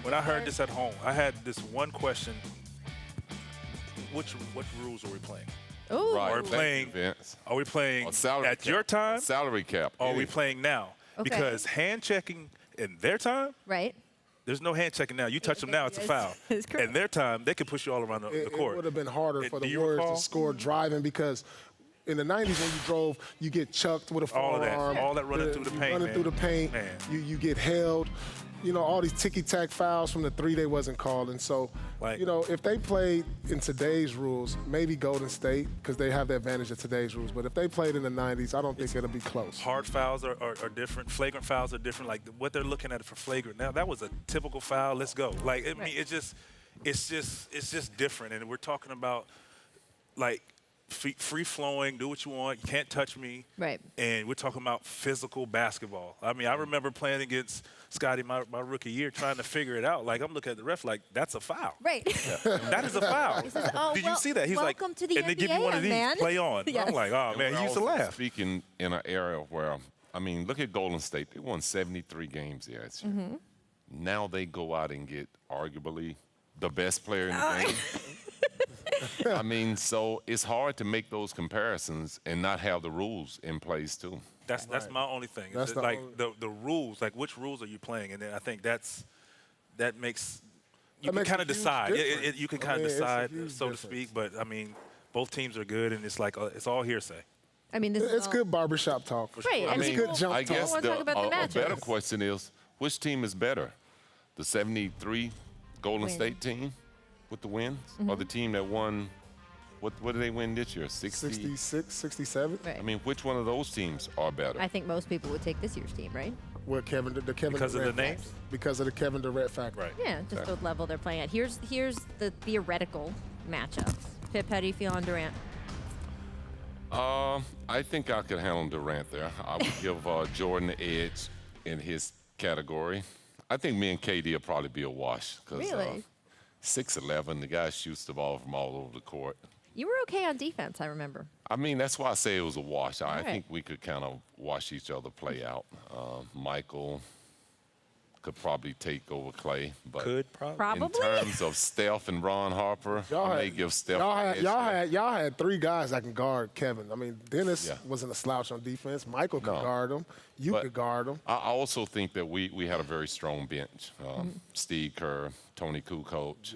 When I heard this at home, I had this one question. What rules are we playing? Ooh. Right. Are we playing, Vince. are we playing A salary at cap. your time? A salary cap. Or are we playing now? Okay. Because hand checking in their time, Right. there's no hand checking now. You touch them now, it's a foul. It's correct. In their time, they can push you all around the court. It would have been harder for Do the you Warriors recall? to score driving because in the 90s when you drove, you get chucked with a All of forearm. that. All that running through the paint, Running man. through the paint. Man. You get held. You know, all these ticky-tack fouls from the three they wasn't calling. So, Like- you know, if they played in today's rules, maybe Golden State, because they have the advantage of today's rules. But if they played in the 90s, I don't think it'll be close. Hard fouls are different. Flagrant fouls are different. Like what they're looking at for flagrant now, that was a typical foul. Let's go. Like I mean, it's just different. And we're talking about like free flowing. Do what you want. You can't touch me. Right. And we're talking about physical basketball. I mean, I remember playing against Scottie my rookie year, trying to figure it out. Like I'm looking at the ref, like that's a foul. Right. That is a foul. He says, "Oh, Did well, you see that? He's like, welcome to the and they give you one of NBA, these. man." Play on. Yes. I'm like, oh man, We're he used to also laugh. Speaking in an era where, I mean, look at Golden State. They won 73 games last year. Mm-hmm. Now they go out and get arguably the best player in the game. I mean, so it's hard to make those comparisons and not have the rules in place too. That's my only thing. That's It's the like only- the rules, like which rules are you playing, and then I think that makes you That can makes a kind of huge decide. difference. You can I kind of mean, it's a decide, huge so to difference. speak. But I mean, both teams are good, and it's like it's all hearsay. I mean, this is It's all- good barbershop talk. Right. I and mean, people- jump I talk. guess wanna talk about the a better matchups. question is, which team is better? The 73 Golden Win. State team with the wins, or the team that won, what did they win this year? 66, 67 Right. I mean, which one of those teams are better? I think most people would take this year's team, right? with Kevin Durant Because of the factor. names? Because of the Kevin Durant factor. Right. Yeah, just the level they're playing at. Here's the theoretical matchups. Pip, how do you feel on Durant? I think I could handle Durant there. I would give Jordan the edge in his category. I think me and KD will probably be a wash. Really? 6'11", the guy shoots the ball from all over the court. You were okay on defense, I remember. I mean, that's why I say it was a wash. I right. think we could kind of watch each other play out. Michael could probably take over Clay, but Could probably. in Probably. terms of Steph and Ron Harper, I may give Steph the edge there. y'all had three guys that can guard Kevin. I mean, Dennis Yeah. wasn't a slouch on defense. Michael could No. guard him. You But could guard him. I also think that we had a very strong bench. Steve Kerr, Tony Kukoc.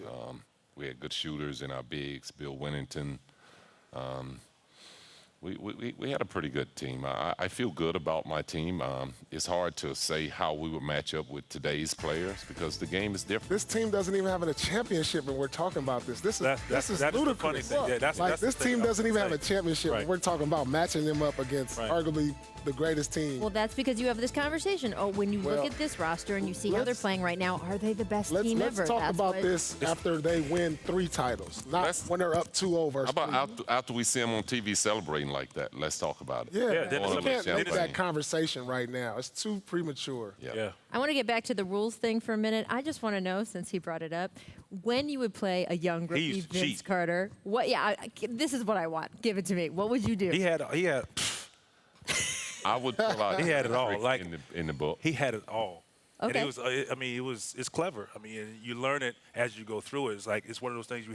We had good shooters in our bigs, Bill Winnington. We had a pretty good team. I feel good about my team. It's hard to say how we would match up with today's players because the game is different. This team doesn't even have a championship, and we're talking about this. This is That is the ludicrous. funny thing. Yeah, that's Like, this the thing team I was doesn't even gonna have a say. championship, Right. and we're talking about matching them up against Right. arguably the greatest team. Well, that's because you have this conversation. Oh, when you look Well, at this roster and you see how they're let's- playing right now, are they the best Let's team ever? talk That's about what- this after they win 3 titles, not Let's- when they're up 2-0 versus How about 3. after we see them on TV celebrating like that? Let's talk about it. Yeah, then we it's can't make champagne. that conversation right now. It's too premature. Yeah. I want to get back to the rules thing for a minute. I just want to know, since he brought it up, when you would play a young rookie used to Vince cheat. Carter. What? Yeah, this is what I want. Give it to me. What would you do? He had I would pull out He had it all, trick like- in the book. he had it all. And Okay. it was, I mean, it's clever. I mean, and you learn it as you go through it. It's like, it's one of those things you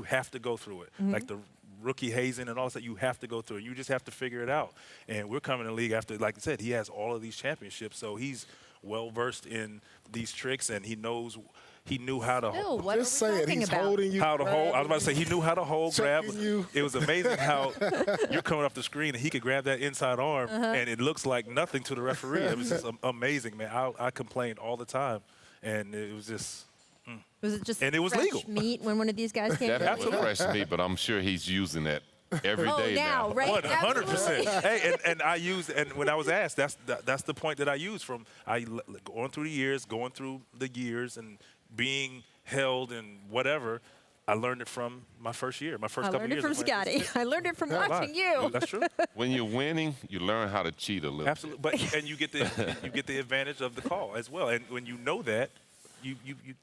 have to go through it. Like the rookie hazing and all that, you have to go through it. You just have to figure it out. And we're coming in the league after, like I said, he has all of these championships. So he's well-versed in these tricks, and he knew how to Still, what Just are we say it. talking He's about? holding you. how to hold. I was about to say he knew how to hold, grab. Checking you. It was amazing how you're coming off the screen and he could grab that inside arm and it looks like nothing to the referee. It was just amazing, man. I complained all the time, and it was just. Was it just And it was fresh legal. meat when one of these guys came? That through? was fresh to me, but I'm sure he's using that every day now, right? 100%. Hey, and I used, and when I was asked, that's the point that I used from going through the years, and being held and whatever. I learned it from my first year, my first I couple learned it years. from of playing. Scotty. I learned it from Yeah, watching you. That's true. When you're winning, you learn how to cheat a little. Absolutely, and you get the advantage of the call as well. And when you know that, you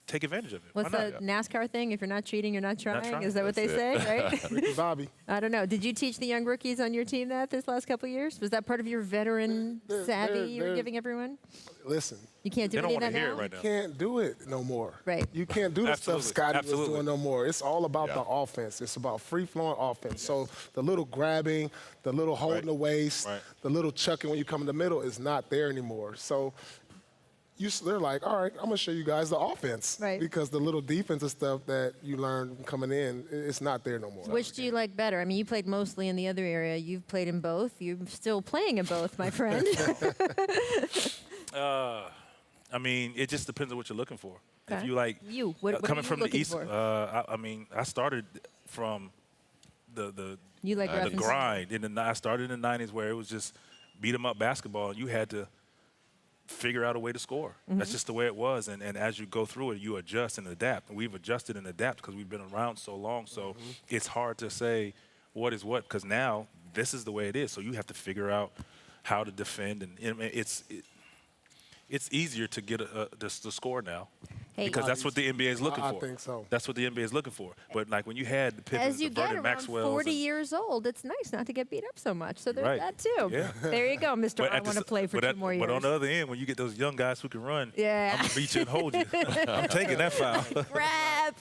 take advantage of it. What's Why the not? NASCAR thing? If you're not cheating, you're not trying. trying. Is that what they That's say, it. right? Ricky Bobby. I don't know. Did you teach the young rookies on your team that this last couple of years? Was that part of your veteran savvy you were they're- giving everyone? Listen, You can't do They don't any of want that to hear now? it right now. can't do it no more. Right. You can't do the Absolutely. stuff Scottie was Absolutely. doing no more. It's all about Yeah. the offense. It's about free-flowing offense. So the little grabbing, the little holding Right. the waist, Right. the little chucking when you come in the middle is not there anymore. So they're like, all right, I'm going to show you guys the offense. Right. Because the little defensive stuff that you learn coming in, it's not there no more. Which do you like better? I mean, you played mostly in the other area. You've played in both. You're still playing in both, my friend. I mean, it just depends on what you're looking for. Okay. If you like What are coming you from the looking east, for? I mean, I started from the You like rough the and grind. I started in the 90s where it was just beat 'em up basketball, and you had to figure out a way to score. Mm-hmm. That's just the way it was. And as you go through it, you adjust and adapt. And we've adjusted and adapted because we've been around so long. So it's hard to say what is what because now this is the way it is. So you have to figure out how to defend. And it's easier to get the score now. Hey, Because that's what the NBA is looking I for. think so. That's what the NBA is looking for. But like when you had the Pippins, As you the get Vernon around Maxwells, 40 and- years old, it's nice not to get beat up so much. So there's Right. that too. Yeah. There you go, Mr. But I at the want to s- play for but 2 more years. But on the other end, when you get those young guys who can run, Yeah. I'm gonna beat you and hold you. I'm taking that foul. Crap.